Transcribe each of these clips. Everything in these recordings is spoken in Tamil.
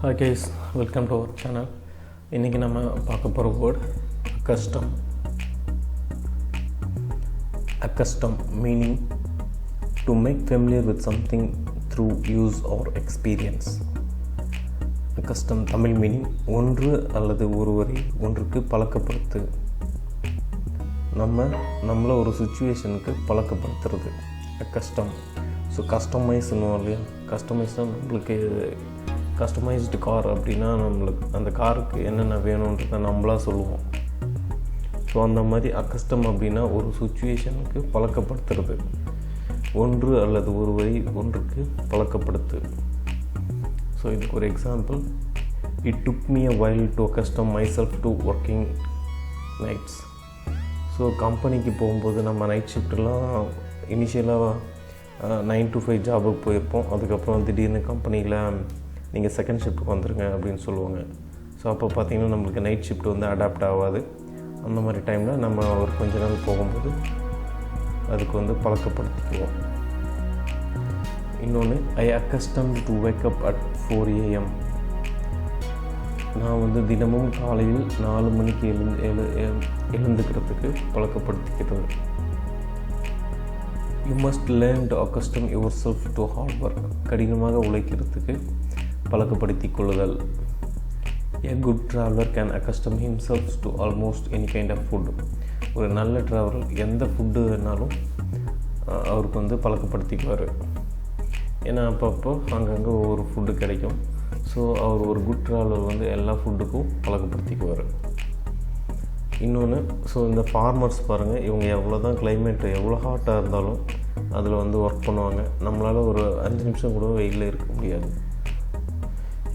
Hi guys, welcome to our channel. இன்றைக்கி நம்ம பார்க்க போகிற word Accustom. Accustom meaning to make familiar with something through use or experience. Accustom Tamil meaning ஒன்று அல்லது ஒருவரை ஒன்றுக்கு பழக்கப்படுத்து. நம்மளை ஒரு சுச்சுவேஷனுக்கு பழக்கப்படுத்துறது Accustom. ஸோ கஸ்டமைஸ்னுவோம் இல்லையா, கஸ்டமைஸ்னால் நம்மளுக்கு கஸ்டமைஸ்டு கார் அப்படின்னா நம்மளுக்கு அந்த காருக்கு என்னென்ன வேணுன்றதை நம்மளாக சொல்லுவோம். ஸோ அந்த மாதிரி அக்கஸ்டம் அப்படின்னா ஒரு சுச்சுவேஷனுக்கு பழக்கப்படுத்துறது, ஒன்று அல்லது ஒருவரை ஒன்றுக்கு பழக்கப்படுத்து. ஸோ இதுக்கு ஒரு example, it took me a while to accustom myself to working nights. So கம்பெனிக்கு போகும்போது நம்ம நைட் ஷிஃப்ட்லாம் இனிஷியலாக 9 to 5 ஜாபுக்கு போயிருப்போம். அதுக்கப்புறம் திடீர்னு கம்பெனியில் நீங்கள் செகண்ட் ஷிஃப்ட்டுக்கு வந்துடுங்க அப்படின்னு சொல்லுவாங்க. ஸோ அப்போ பார்த்திங்கன்னா நம்மளுக்கு நைட் ஷிஃப்ட் வந்து அடாப்ட் ஆகாது. அந்த மாதிரி டைமில் நம்ம ஒரு கொஞ்ச நாள் போகும்போது அதுக்கு வந்து பழக்கப்படுத்திக்குவோம். இன்னொன்று, I accustom to wake up at 4 AM. நான் வந்து தினமும் காலையில் 4 மணிக்கு எழுந்துக்கிறதுக்கு பழக்கப்படுத்திக்கிறது. You must learn to accustom yourself to hard work. கடினமாக உழைக்கிறதுக்கு பழக்கப்படுத்தி கொள்ளுதல். A good traveler can accustom himself to almost any kind of food. ஒரு நல்ல ட்ராவலர் எந்த ஃபுட்டு வேணாலும் அவருக்கு வந்து பழக்கப்படுத்திக்குவார். ஏன்னா அப்பப்போ அங்கங்கே ஒவ்வொரு ஃபுட்டு கிடைக்கும். ஸோ அவர் ஒரு குட் ட்ராவலர் வந்து எல்லா ஃபுட்டுக்கும் பழக்கப்படுத்திக்குவார். இன்னொன்று, ஸோ இந்த ஃபார்மர்ஸ் பாருங்கள், இவங்க எவ்வளோ தான் கிளைமேட்டு எவ்வளோ ஹாட்டாக இருந்தாலும் அதில் வந்து ஒர்க் பண்ணுவாங்க. நம்மளால் ஒரு 5 நிமிஷம் கூட வெயிலில் இருக்க முடியாது.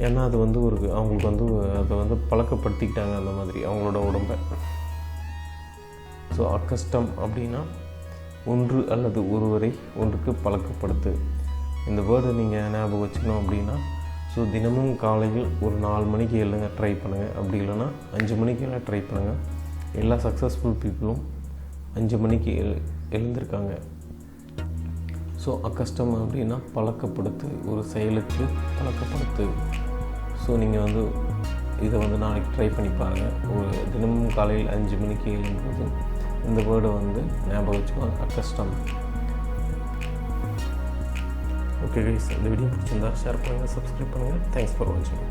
ஏன்னா அது வந்து அவங்களுக்கு வந்து அதை வந்து பழக்கப்படுத்திக்கிட்டாங்க அந்த மாதிரி அவங்களோட உடம்பை. ஸோ அக்கஸ்டம் அப்படின்னா ஒன்று அல்லது ஒருவரை ஒன்றுக்கு பழக்கப்படுத்து. இந்த வேர்டை நீங்கள் ஞாபகம் வச்சுக்கணும் அப்படின்னா, ஸோ தினமும் காலையில் ஒரு 4 மணிக்கு எழுங்க ட்ரை பண்ணுங்கள். அப்படி இல்லைன்னா 5 மணிக்கு எல்லாம் ட்ரை பண்ணுங்கள். எல்லா சக்ஸஸ்ஃபுல் பீப்புளும் 5 மணிக்கு எழுந்திருக்காங்க. ஸோ அக்கஸ்டம் அப்படின்னா பழக்கப்படுத்து, ஒரு செயலுக்கு பழக்கப்படுத்து. ஸோ நீங்கள் வந்து இதை வந்து நாளைக்கு ட்ரை பண்ணி பாருங்கள். ஒரு தினமும் காலையில் 5 மணிக்கு எழும்போது இந்த வேர்டை வந்து ஞாபகம் வச்சுக்கோங்க, அக்கஸ்டம். ஓகே கைஸ், இந்த வீடியோ பிடிச்சிருந்தா ஷேர் பண்ணுங்கள், சப்ஸ்கிரைப் பண்ணுங்கள். தேங்க்ஸ் ஃபார் வாட்சிங்.